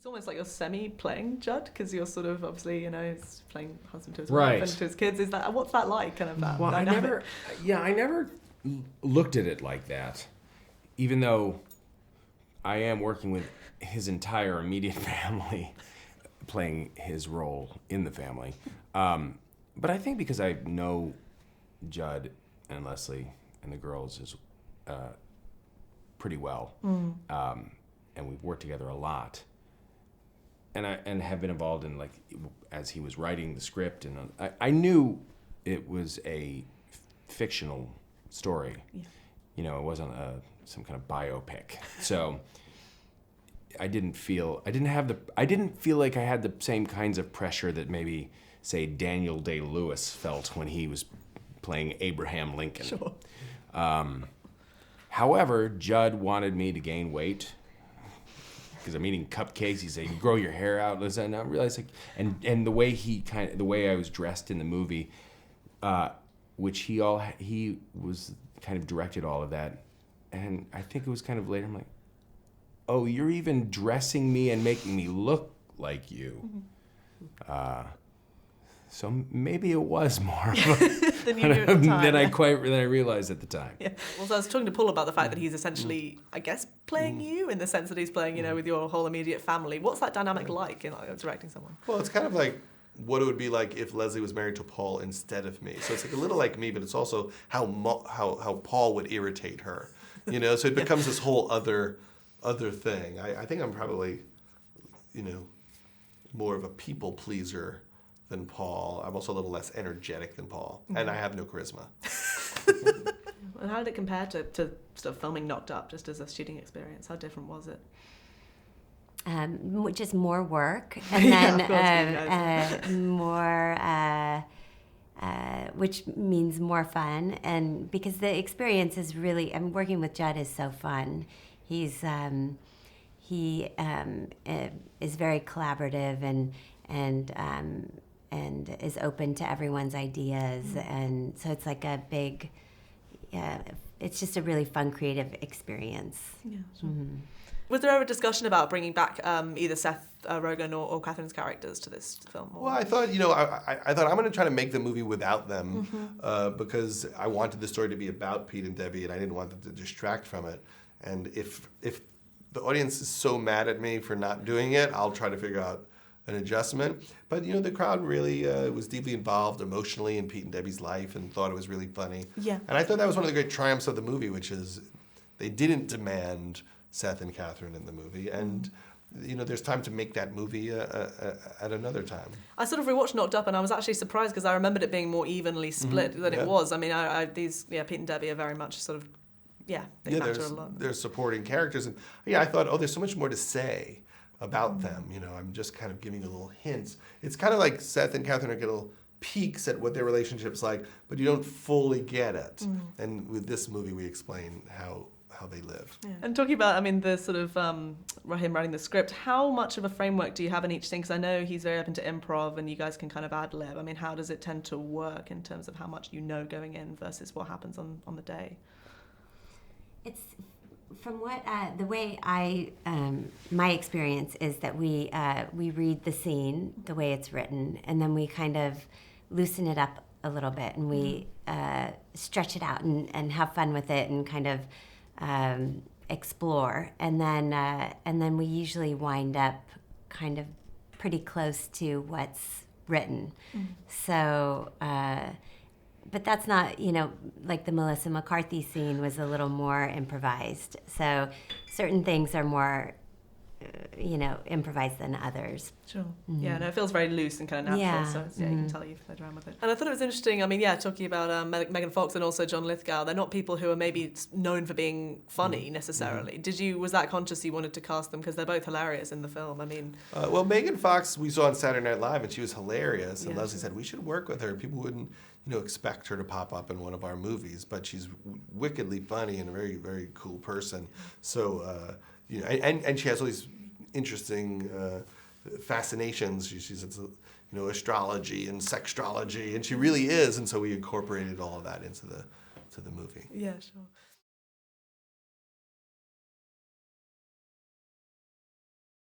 It's almost like you're semi-playing Judd, because you're sort of, obviously, he's playing husband to his Right. wife and to his kids. What's that like, kind of that Well, dynamic? I never looked at it like that, even though I am working with his entire immediate family, playing his role in the family. But I think because I know Judd and Leslie and the girls pretty well, and we've worked together a lot, and have been involved in, like, as he was writing the script, and I knew it was a fictional story. Yeah. It wasn't some kind of biopic. So I didn't feel like I had the same kinds of pressure that maybe, say, Daniel Day-Lewis felt when he was playing Abraham Lincoln. Sure. However, Judd wanted me to gain weight because I'm eating cupcakes. He said, "You grow your hair out." And I realized, like, and the way I was dressed in the movie, which he was kind of directed all of that, and I think it was kind of later. I'm like, "Oh, you're even dressing me and making me look like you." Mm-hmm. So maybe it was more than you knew at the time. than I realized at the time. Yeah. Well, so I was talking to Paul about the fact that he's essentially, I guess, playing you in the sense that he's playing, with your whole immediate family. What's that dynamic like in directing someone? Well, it's kind of like what it would be like if Leslie was married to Paul instead of me. So it's like a little like me, but it's also how Paul would irritate her. So it becomes this whole other thing. I think I'm probably, more of a people pleaser than Paul. I'm also a little less energetic than Paul, and I have no charisma. And how did it compare to sort of filming Knocked Up, just as a shooting experience? How different was it? Just more work, and then more, which means more fun. And because the experience is really, working with Judd is so fun. He is very collaborative and is open to everyone's ideas, and so it's like a big, it's just a really fun, creative experience. Yeah. Sure. Mm-hmm. Was there ever a discussion about bringing back either Seth Rogen or Catherine's characters to this film? Or? Well, I thought, I thought I'm going to try to make the movie without them, because I wanted the story to be about Pete and Debbie, and I didn't want them to distract from it. And if the audience is so mad at me for not doing it, I'll try to figure out an adjustment. But the crowd really was deeply involved emotionally in Pete and Debbie's life and thought it was really funny. Yeah. And I thought that was one of the great triumphs of the movie, which is they didn't demand Seth and Catherine in the movie, and there's time to make that movie at another time. I sort of rewatched Knocked Up, and I was actually surprised because I remembered it being more evenly split than it was. I mean, Pete and Debbie are very much sort of they matter a lot. They're supporting characters, and I thought, there's so much more to say about them. I'm just kind of giving you little hints. It's kind of like Seth and Catherine are getting little peeks at what their relationship's like, but you don't fully get it. And with this movie, we explain how they live. Yeah. And talking about, the sort of him writing the script, how much of a framework do you have in each scene? Because I know he's very open to improv, and you guys can kind of ad-lib. How does it tend to work in terms of how much going in versus what happens on the day? It's from what the way my experience is that we read the scene the way it's written, and then we kind of loosen it up a little bit, and we stretch it out and have fun with it, and kind of explore, and then we usually wind up kind of pretty close to what's written. So. But that's not, like the Melissa McCarthy scene was a little more improvised. So certain things are more, improvised than others. Sure. Mm-hmm. Yeah, no, it feels very loose and kind of natural. So you can tell you've played around with it. And I thought it was interesting. Talking about Megan Fox and also John Lithgow, they're not people who are maybe known for being funny necessarily. Was that conscious you wanted to cast them because they're both hilarious in the film? Well, Megan Fox we saw on Saturday Night Live, and she was hilarious. And Leslie said we should work with her. People wouldn't expect her to pop up in one of our movies, but she's wickedly funny and a very, very cool person. So, and she has all these interesting fascinations. She's into, astrology and sextrology, and she really is. And so we incorporated all of that into the movie. Yeah, sure.